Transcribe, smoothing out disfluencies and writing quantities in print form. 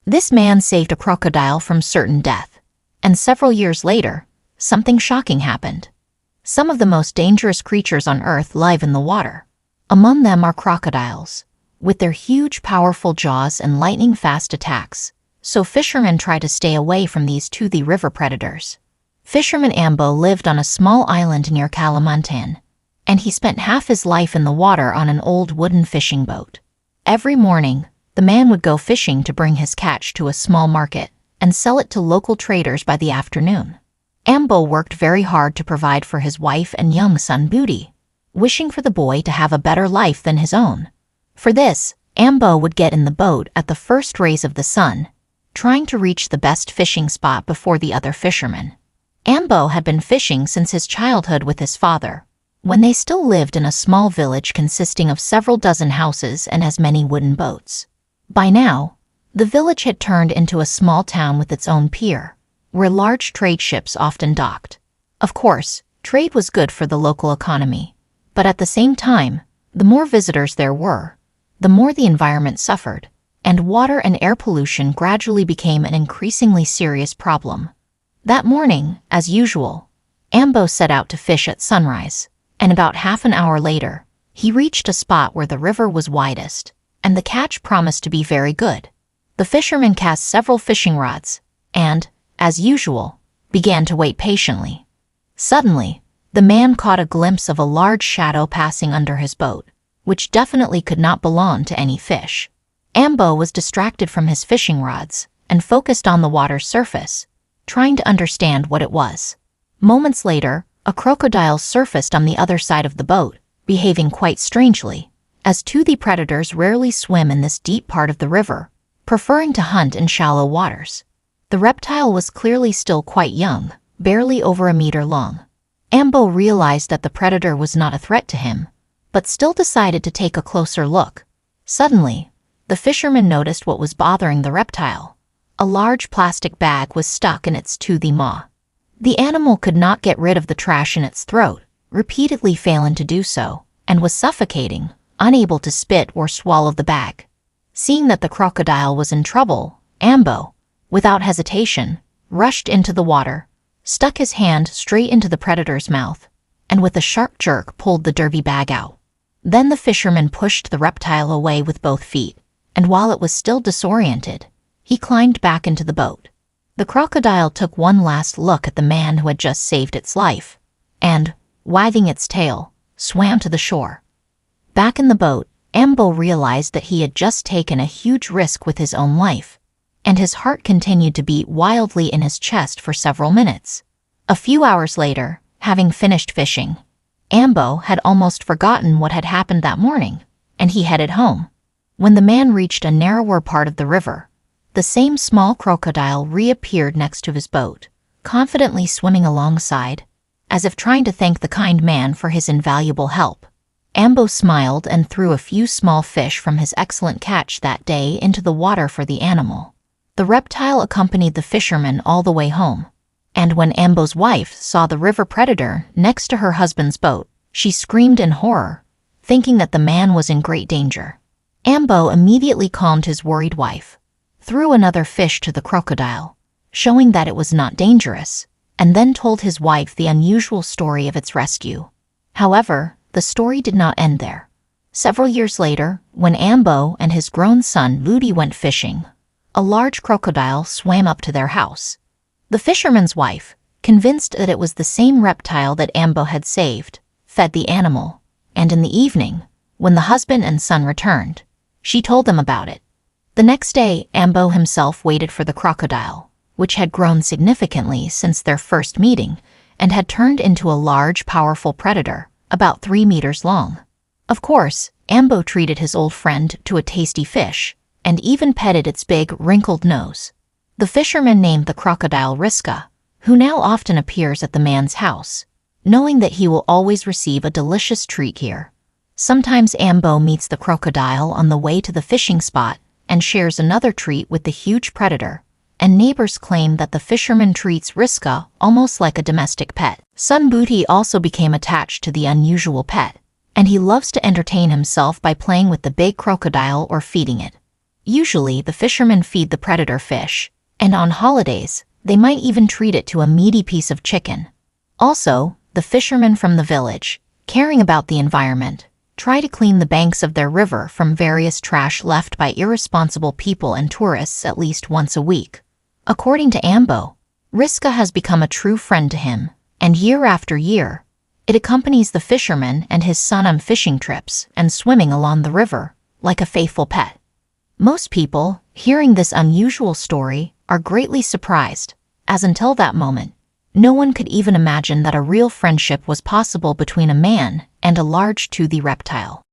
This man saved a crocodile from certain death. And several years later, something shocking happened. Some of the most dangerous creatures on Earth live in the water. Among them are crocodiles, with their huge, powerful jaws and lightning-fast attacks. So fishermen try to stay away from these toothy river predators. Fisherman Ambo lived on a small island near Kalimantan, and he spent half his life in the water on an old wooden fishing boat. Every morning, the man would go fishing to bring his catch to a small market and sell it to local traders by the afternoon. Ambo worked very hard to provide for his wife and young son Booty, wishing for the boy to have a better life than his own. For this, Ambo would get in the boat at the first rays of the sun, trying to reach the best fishing spot before the other fishermen. Ambo had been fishing since his childhood with his father, when they still lived in a small village consisting of several dozen houses and as many wooden boats. By now, the village had turned into a small town with its own pier, where large trade ships often docked. Of course, trade was good for the local economy, but at the same time, the more visitors there were, the more the environment suffered, and water and air pollution gradually became an increasingly serious problem. That morning, as usual, Ambo set out to fish at sunrise, and about half an hour later, he reached a spot where the river was widest, and the catch promised to be very good. The fisherman cast several fishing rods, and, as usual, began to wait patiently. Suddenly, the man caught a glimpse of a large shadow passing under his boat, which definitely could not belong to any fish. Ambo was distracted from his fishing rods and focused on the water's surface, trying to understand what it was. Moments later, a crocodile surfaced on the other side of the boat, behaving quite strangely, as toothy predators rarely swim in this deep part of the river, preferring to hunt in shallow waters. The reptile was clearly still quite young, barely over a meter long. Ambo realized that the predator was not a threat to him, but still decided to take a closer look. Suddenly, the fisherman noticed what was bothering the reptile. A large plastic bag was stuck in its toothy maw. The animal could not get rid of the trash in its throat, repeatedly failing to do so, and was suffocating, unable to spit or swallow the bag. Seeing that the crocodile was in trouble, Ambo, without hesitation, rushed into the water, stuck his hand straight into the predator's mouth, and with a sharp jerk pulled the dirty bag out. Then the fisherman pushed the reptile away with both feet, and while it was still disoriented, he climbed back into the boat. The crocodile took one last look at the man who had just saved its life, and, wagging its tail, swam to the shore. Back in the boat, Ambo realized that he had just taken a huge risk with his own life, and his heart continued to beat wildly in his chest for several minutes. A few hours later, having finished fishing, Ambo had almost forgotten what had happened that morning, and he headed home. When the man reached a narrower part of the river, the same small crocodile reappeared next to his boat, confidently swimming alongside, as if trying to thank the kind man for his invaluable help. Ambo smiled and threw a few small fish from his excellent catch that day into the water for the animal. The reptile accompanied the fisherman all the way home, and when Ambo's wife saw the river predator next to her husband's boat, she screamed in horror, thinking that the man was in great danger. Ambo immediately calmed his worried wife, threw another fish to the crocodile, showing that it was not dangerous, and then told his wife the unusual story of its rescue. However, the story did not end there. Several years later, when Ambo and his grown son Booty went fishing, a large crocodile swam up to their house. The fisherman's wife, convinced that it was the same reptile that Ambo had saved, fed the animal, and in the evening, when the husband and son returned, she told them about it. The next day, Ambo himself waited for the crocodile, which had grown significantly since their first meeting and had turned into a large, powerful predator, about 3 meters long. Of course, Ambo treated his old friend to a tasty fish, and even petted its big, wrinkled nose. The fisherman named the crocodile Riska, who now often appears at the man's house, knowing that he will always receive a delicious treat here. Sometimes Ambo meets the crocodile on the way to the fishing spot and shares another treat with the huge predator, and neighbors claim that the fisherman treats Riska almost like a domestic pet. Son Booty also became attached to the unusual pet, and he loves to entertain himself by playing with the big crocodile or feeding it. Usually, the fishermen feed the predator fish, and on holidays, they might even treat it to a meaty piece of chicken. Also, the fishermen from the village, caring about the environment, try to clean the banks of their river from various trash left by irresponsible people and tourists at least once a week. According to Ambo, Riska has become a true friend to him, and year after year, it accompanies the fisherman and his son on fishing trips and swimming along the river, like a faithful pet. Most people, hearing this unusual story, are greatly surprised, as until that moment, no one could even imagine that a real friendship was possible between a man and a large toothy reptile.